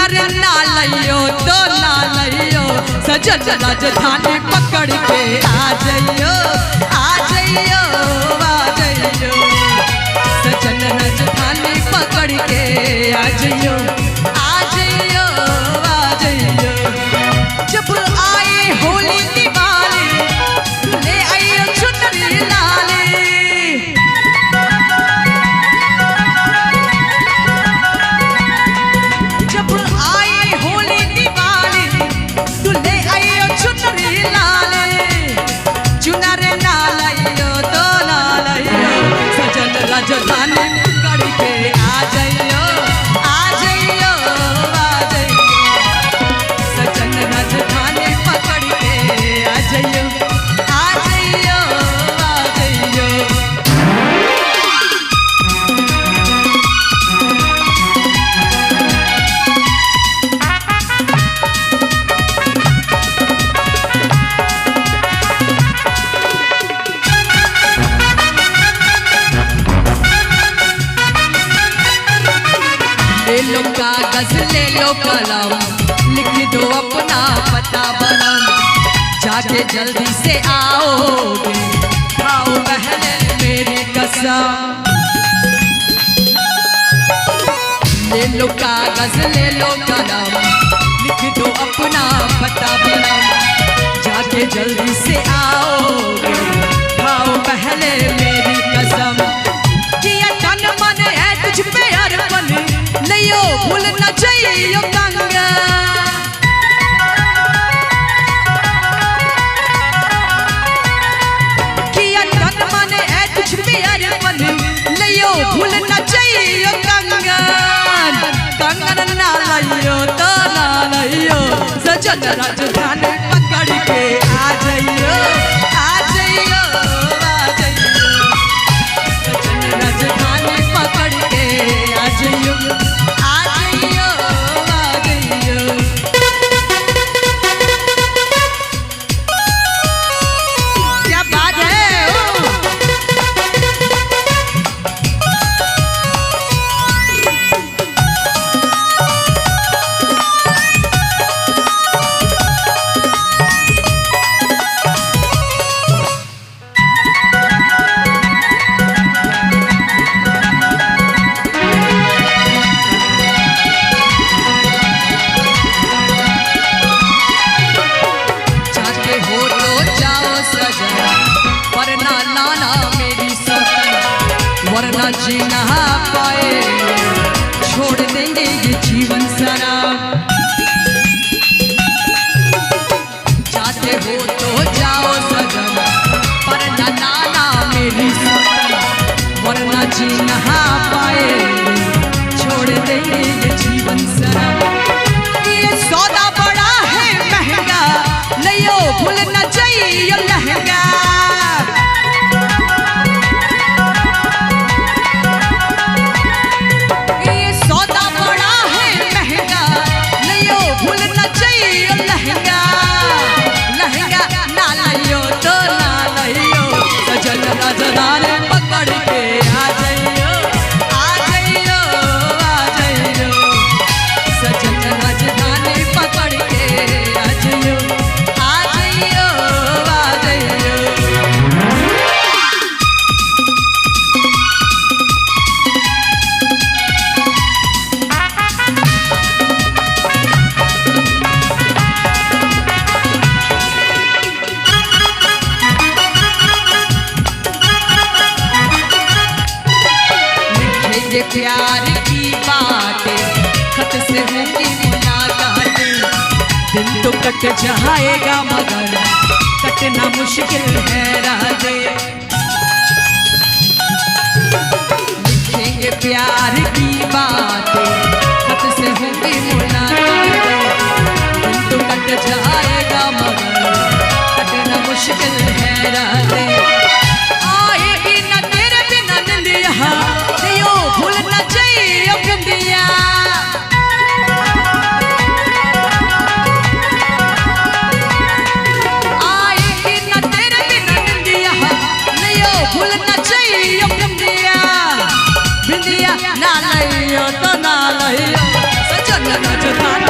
चुनर ना लियो तो ना लियो, सजन राजधानी पकड़ के आ जाइयो, आ जाइयो, आ जाइयो, सजन राजधानी पकड़ के आ जाइयो, आ जाइयो, आ जाइयो। जब आए होली दिवाली ले आइयो चुनरी लाली, जब आए होली दिवाली तू ले आइयो चुनरी लाली, चुनर ना लाइयो तो ना लाइयो, सजन राजधानी पकड़ के आ जाइयो, आ जाइयो, आ जाइयो, सजन राजधानी पकड़ के आ जाइयो, आ जाइयो, आ जाइयो। ले लो कागज ले लो कलम, लिख दो अपना पता बलम, जाके जल्दी से आओगे, खाओ बहने मेरी कसम। ले लो कागज ले लो कलम, लिख दो अपना पता बलम, जाके जल्दी से आओगे, खाओ पहले मेरी कसम। जिया तन मन है तुझ पे अर्पण, लियो भूल न जाइयो गंगा, किया तन मन है तुझ पे अर्पण, लियो भूल न जाइयो कंगन, कंगन ना लियो तो ना लियो, सजन राजधानी पकड़ के आ जाइयो, आ जाइयो, आ जाइयो, सजन राजधानी पकड़ के आ जाइयो, आ जाइयो, आ जाइयो। क्या बात है ओ? चाहते हो तो जाओ सजन, वरना लाना मेरी सपन, वरना जी ना पाए छोड़ देंगे ये जीवन सारा। चाहते हो तो जाओ सजन, वरना लाना मेरी सपन, वरना जी ना पाए छोड़ देंगे ये जीवन सारा। ये सौदा बड़ा है महंगा, लियो भूल न जाइयो लहंगा, ये सौदा बड़ा है महंगा, लियो भूल न जाइयो लहंगा, लहंगा ना लियो तो ना लियो, सजन राजधानी पकड़ के आ जाइयो, आ जाइयो, आ जाइयो, सजन राजधानी पकड़ के आ जाइयो, आ जाइयो, आ जाइयो। लिखेंगे प्यार की बातें, खत से होंगी मुलाकातें, दिन तो कट जाएगा मगर कटना मुश्किल है रातें। लिखेंगे प्यार की बातें, खत से होंगी मुलाकातें, दिन तो कट जाएगा मगर कटना मुश्किल है रातें। आएगी न तेरे बिना निंदिया, लियो भूल न जाइयो बिंदिया, आएगी न तेरे बिना निंदिया, लियो भूल न जाइयो बिंदिया, बिंदिया ना लियो तो ना लियो, सजन राजधानी